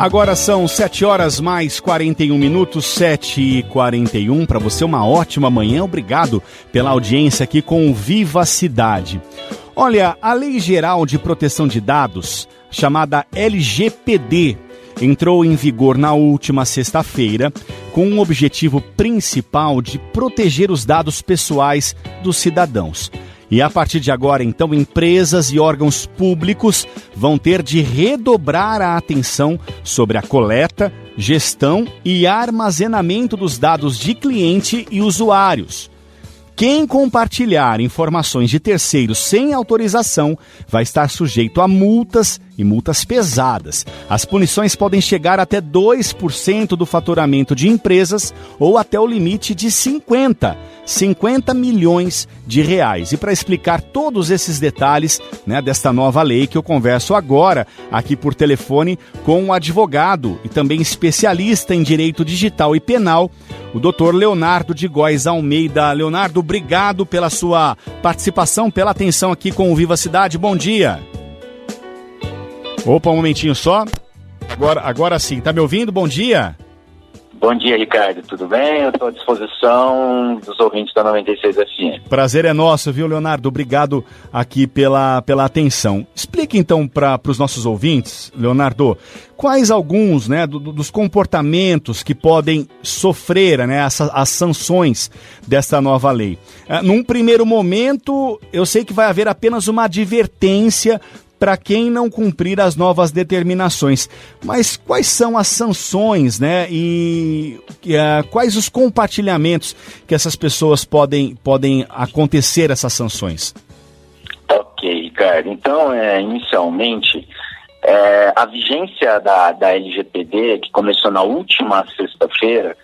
Agora são 7 horas mais 41 minutos, 7h41. Para você, uma ótima manhã. Obrigado pela audiência aqui com o Viva Cidade. Olha, a Lei Geral de Proteção de Dados, chamada LGPD, entrou em vigor na última sexta-feira com o objetivo principal de proteger os dados pessoais dos cidadãos. E a partir de agora, então, empresas e órgãos públicos vão ter de redobrar a atenção sobre a coleta, gestão e armazenamento dos dados de cliente e usuários. Quem compartilhar informações de terceiros sem autorização vai estar sujeito a multas e multas pesadas. As punições podem chegar até 2% do faturamento de empresas ou até o limite de 50 milhões de reais. E para explicar todos esses detalhes, desta nova lei que eu converso agora aqui por telefone com um advogado e também especialista em direito digital e penal, o Dr. Leonardo de Góes Almeida. Leonardo, obrigado pela sua participação, pela atenção aqui com o Viva Cidade. Bom dia. Opa, um momentinho só. Agora sim, tá me ouvindo? Bom dia. Bom dia, Ricardo. Tudo bem? Eu estou à disposição dos ouvintes da 96 FM. Prazer é nosso, viu, Leonardo? Obrigado aqui pela atenção. Explique então para os nossos ouvintes, Leonardo, quais alguns dos comportamentos que podem sofrer as sanções desta nova lei. Num primeiro momento, eu sei que vai haver apenas uma advertência para quem não cumprir as novas determinações. Mas quais são as sanções, e quais os compartilhamentos que essas pessoas podem acontecer, essas sanções? Ok, Ricardo. Então, inicialmente, a vigência da LGPD, que começou na última sexta-feira,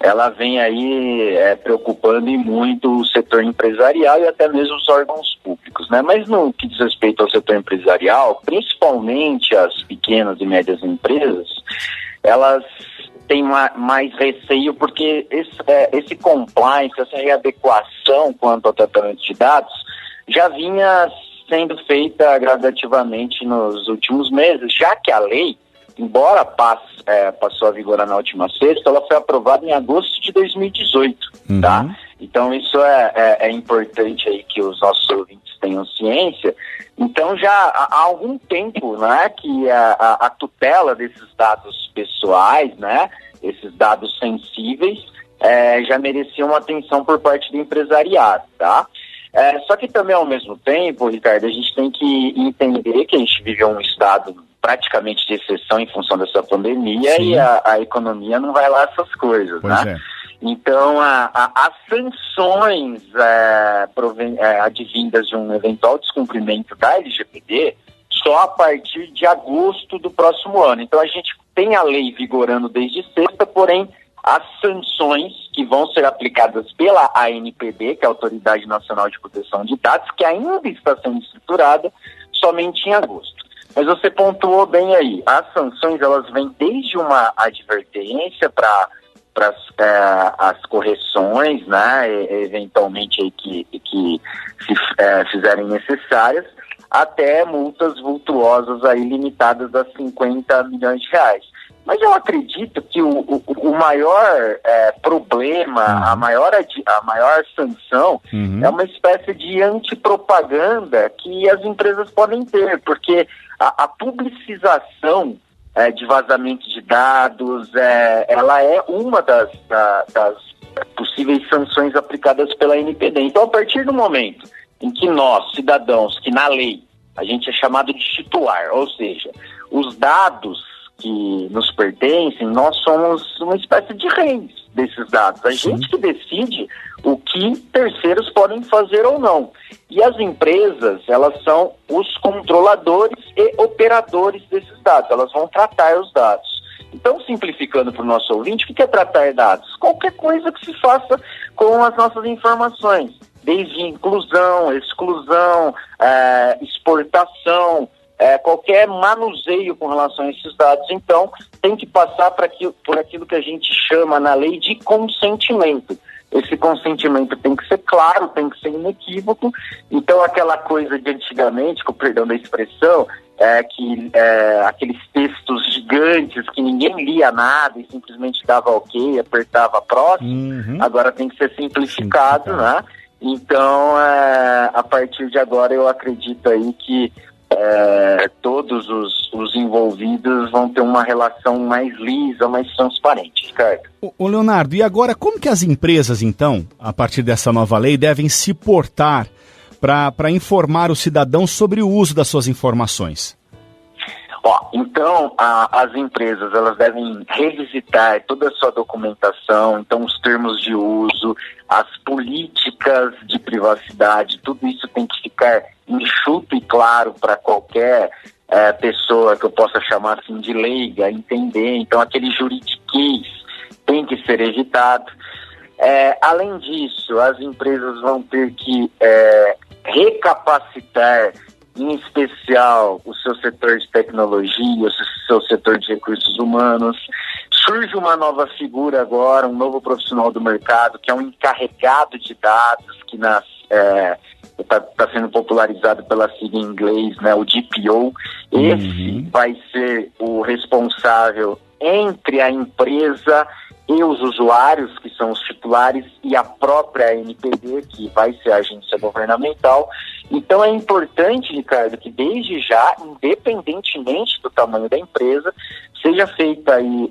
ela vem aí preocupando e muito o setor empresarial e até mesmo os órgãos públicos, Mas no que diz respeito ao setor empresarial, principalmente as pequenas e médias empresas, elas têm mais receio porque esse compliance, essa readequação quanto ao tratamento de dados já vinha sendo feita gradativamente nos últimos meses, já que a lei, embora passou a vigorar na última sexta, ela foi aprovada em agosto de 2018, tá? Então isso é importante aí que os nossos ouvintes tenham ciência. Então já há algum tempo, que a tutela desses dados pessoais, esses dados sensíveis, já merecia uma atenção por parte do empresariado, tá? Só que também, ao mesmo tempo, Ricardo, a gente tem que entender que a gente vive um estado praticamente de exceção em função dessa pandemia. Sim. E a economia não vai lá essas coisas, Então, as sanções advindas de um eventual descumprimento da LGPD só a partir de agosto do próximo ano. Então, a gente tem a lei vigorando desde sexta, porém, as sanções que vão ser aplicadas pela ANPD, que é a Autoridade Nacional de Proteção de Dados, que ainda está sendo estruturada, somente em agosto. Mas você pontuou bem aí, as sanções elas vêm desde uma advertência para as correções, eventualmente aí que se fizerem necessárias, até multas vultuosas aí limitadas a 50 milhões de reais. Mas eu acredito que o maior problema, a maior sanção é uma espécie de antipropaganda que as empresas podem ter, porque a publicização de vazamento de dados, ela é uma das possíveis sanções aplicadas pela ANPD. Então, a partir do momento em que nós, cidadãos, que na lei a gente é chamado de titular, ou seja, os dados que nos pertencem, nós somos uma espécie de reis desses dados. A gente que decide o que terceiros podem fazer ou não. E as empresas, elas são os controladores e operadores desses dados. Elas vão tratar os dados. Então, simplificando para o nosso ouvinte, o que é tratar dados? Qualquer coisa que se faça com as nossas informações. Desde inclusão, exclusão, exportação, qualquer manuseio com relação a esses dados, então, tem que passar por aquilo que a gente chama na lei de consentimento. esse consentimento tem que ser claro, tem que ser inequívoco. Então, aquela coisa de antigamente, com perdão da expressão, aqueles textos gigantes que ninguém lia nada e simplesmente dava ok, apertava próximo, agora tem que ser simplificado, né? Então, a partir de agora, eu acredito aí que todos os envolvidos vão ter uma relação mais lisa, mais transparente, Ricardo. Ô Leonardo, e agora como que as empresas, então, a partir dessa nova lei, devem se portar para informar o cidadão sobre o uso das suas informações? Então, as empresas, elas devem revisitar toda a sua documentação, então os termos de uso, as políticas de privacidade, tudo isso tem que ficar enxuto e claro para qualquer pessoa que eu possa chamar assim de leiga, entender. Então, aquele juridiquês tem que ser evitado. Além disso, as empresas vão ter que recapacitar, em especial, o seu setor de tecnologia, o seu setor de recursos humanos. Surge uma nova figura agora, um novo profissional do mercado, que é um encarregado de dados, que está sendo popularizado pela sigla em inglês, né, o DPO. Esse vai ser o responsável entre a empresa e os usuários, que são os titulares, e a própria ANPD, que vai ser a agência governamental. Então é importante, Ricardo, que desde já, independentemente do tamanho da empresa, seja feita aí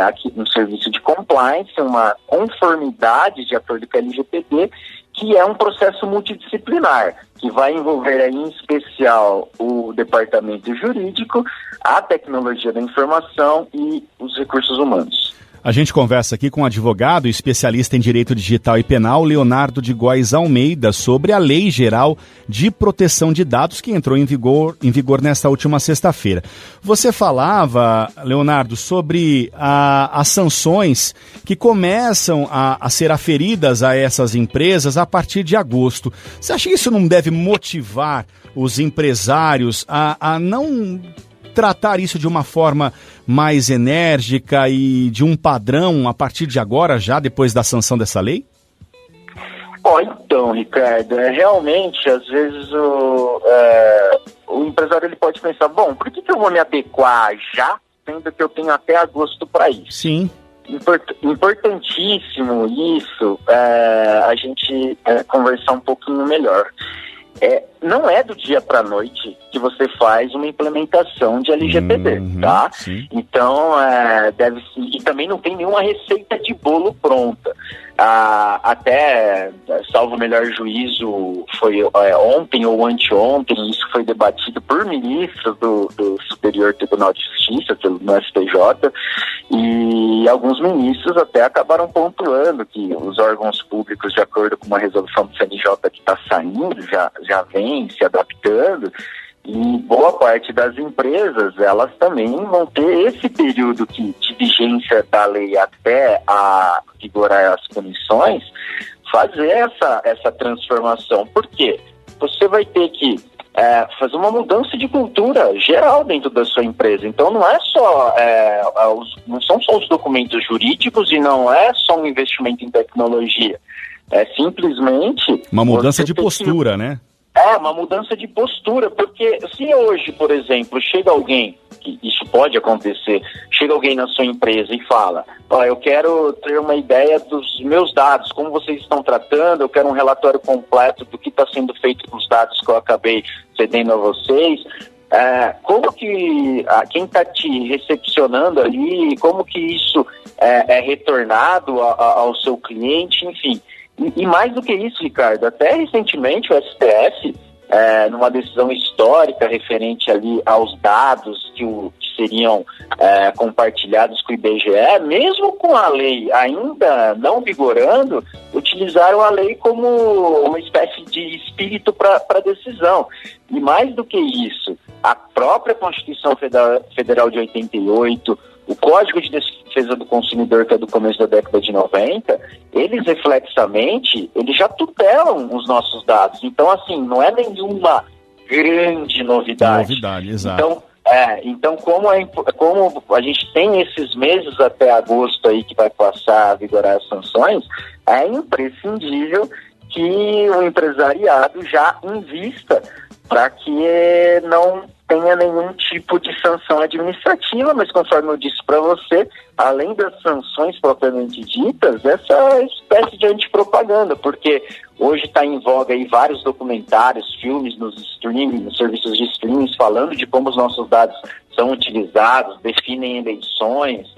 aqui um serviço de compliance, uma conformidade de acordo com a LGPD, que é um processo multidisciplinar, que vai envolver aí, em especial o departamento jurídico, a tecnologia da informação e os recursos humanos. A gente conversa aqui com o advogado e especialista em direito digital e penal, Leonardo de Góes Almeida, sobre a Lei Geral de Proteção de Dados, que entrou em vigor nesta última sexta-feira. Você falava, Leonardo, sobre as sanções que começam a ser aferidas a essas empresas a partir de agosto. Você acha que isso não deve motivar os empresários a não tratar isso de uma forma mais enérgica e de um padrão a partir de agora, já depois da sanção dessa lei? Então, Ricardo, realmente, às vezes o empresário ele pode pensar, bom, por que eu vou me adequar já, sendo que eu tenho até agosto para isso? Sim. Importantíssimo isso, a gente conversar um pouquinho melhor. Não é do dia para a noite que você faz uma implementação de LGPD, tá? Sim. Então, e também não tem nenhuma receita de bolo pronta. Até, salvo o melhor juízo, foi ontem ou anteontem, isso foi debatido por ministros do Superior Tribunal de Justiça, no STJ, e alguns ministros até acabaram pontuando que os órgãos públicos, de acordo com uma resolução do CNJ que está saindo, já vem se adaptando, e boa parte das empresas, elas também vão ter esse período de vigência da lei até a vigorar as punições, fazer essa transformação. Por quê? Você vai ter que fazer uma mudança de cultura geral dentro da sua empresa. Então não é só não são só os documentos jurídicos e não é só um investimento em tecnologia. É simplesmente uma mudança de postura, né? Uma mudança de postura, porque se hoje, por exemplo, chega alguém, que isso pode acontecer, chega alguém na sua empresa e fala, eu quero ter uma ideia dos meus dados, como vocês estão tratando, eu quero um relatório completo do que está sendo feito com os dados que eu acabei cedendo a vocês, como que quem está te recepcionando ali, como que isso é retornado ao seu cliente, enfim. E mais do que isso, Ricardo, até recentemente o STF, numa decisão histórica referente ali aos dados que seriam compartilhados com o IBGE, mesmo com a lei ainda não vigorando, utilizaram a lei como uma espécie de espírito para a decisão. E mais do que isso, a própria Constituição Federal de 88, o Código de Defesa do Consumidor, que é do começo da década de 90, eles reflexamente, eles já tutelam os nossos dados. Então, assim, não é nenhuma grande novidade. Exato. Então como a gente tem esses meses até agosto aí que vai passar a vigorar as sanções, é imprescindível que o empresariado já invista para que não tenha nenhum tipo de sanção administrativa, mas conforme eu disse para você, além das sanções propriamente ditas, essa espécie de antipropaganda, porque hoje está em voga aí vários documentários, filmes nos serviços de streaming, falando de como os nossos dados são utilizados, definem eleições,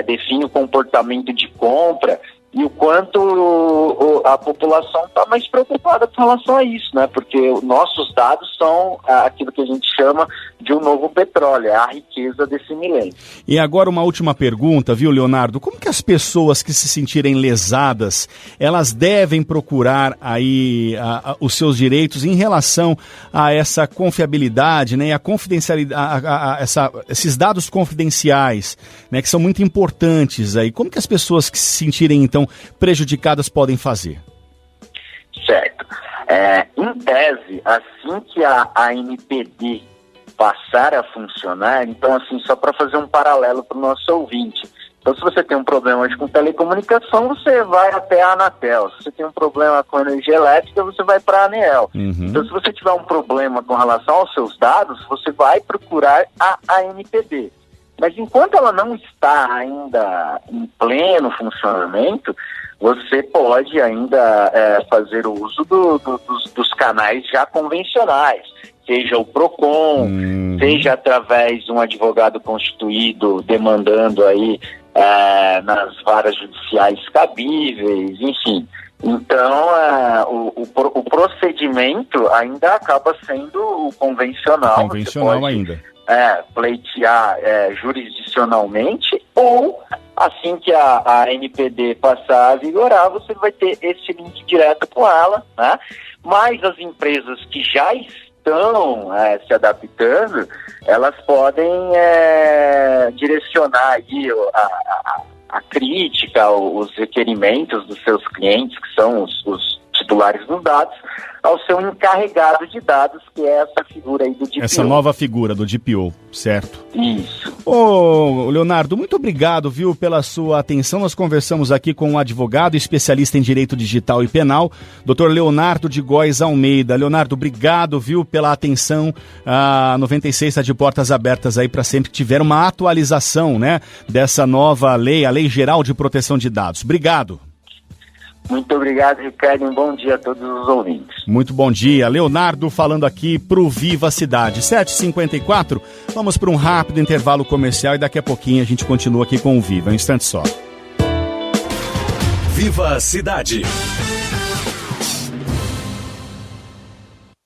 definem o comportamento de compra, e o quanto a população está mais preocupada com relação a isso, né? Porque nossos dados são aquilo que a gente chama de um novo petróleo, é a riqueza desse milênio. E agora uma última pergunta, viu, Leonardo? Como que as pessoas que se sentirem lesadas, elas devem procurar aí os seus direitos em relação a essa confiabilidade, né? E a confidencialidade, esses dados confidenciais, né? Que são muito importantes aí. Como que as pessoas que se sentirem, então, prejudicadas podem fazer? Certo. Em tese, assim que a ANPD passar a funcionar, então assim, só para fazer um paralelo para o nosso ouvinte, então se você tem um problema hoje com telecomunicação, você vai até a Anatel. Se você tem um problema com energia elétrica, você vai para a ANEEL. Então se você tiver um problema com relação aos seus dados, você vai procurar a ANPD. Mas enquanto ela não está ainda em pleno funcionamento, você pode ainda fazer o uso dos canais já convencionais, seja o PROCON, seja através de um advogado constituído demandando aí nas varas judiciais cabíveis, enfim. Então, o procedimento ainda acaba sendo o convencional. Convencional pode, ainda. Pleitear jurisdicionalmente, ou assim que a ANPD passar a vigorar, você vai ter esse link direto com ela, né? Mas as empresas que já estão se adaptando, elas podem direcionar aí a crítica, os requerimentos dos seus clientes, que são os titulares dos dados, ao seu encarregado de dados, que é essa figura aí do DPO. Essa nova figura do DPO, certo? Isso. Ô, Leonardo, muito obrigado, viu, pela sua atenção. Nós conversamos aqui com um advogado especialista em direito digital e penal, Dr. Leonardo de Góes Almeida. Leonardo, obrigado, viu, pela atenção. A 96 está de portas abertas aí para sempre que tiver uma atualização, né, dessa nova lei, a Lei Geral de Proteção de Dados. Obrigado. Muito obrigado, Ricardo. Um bom dia a todos os ouvintes. Muito bom dia. Leonardo falando aqui pro Viva Cidade. 7h54, vamos para um rápido intervalo comercial e daqui a pouquinho a gente continua aqui com o Viva. Um instante só. Viva Cidade.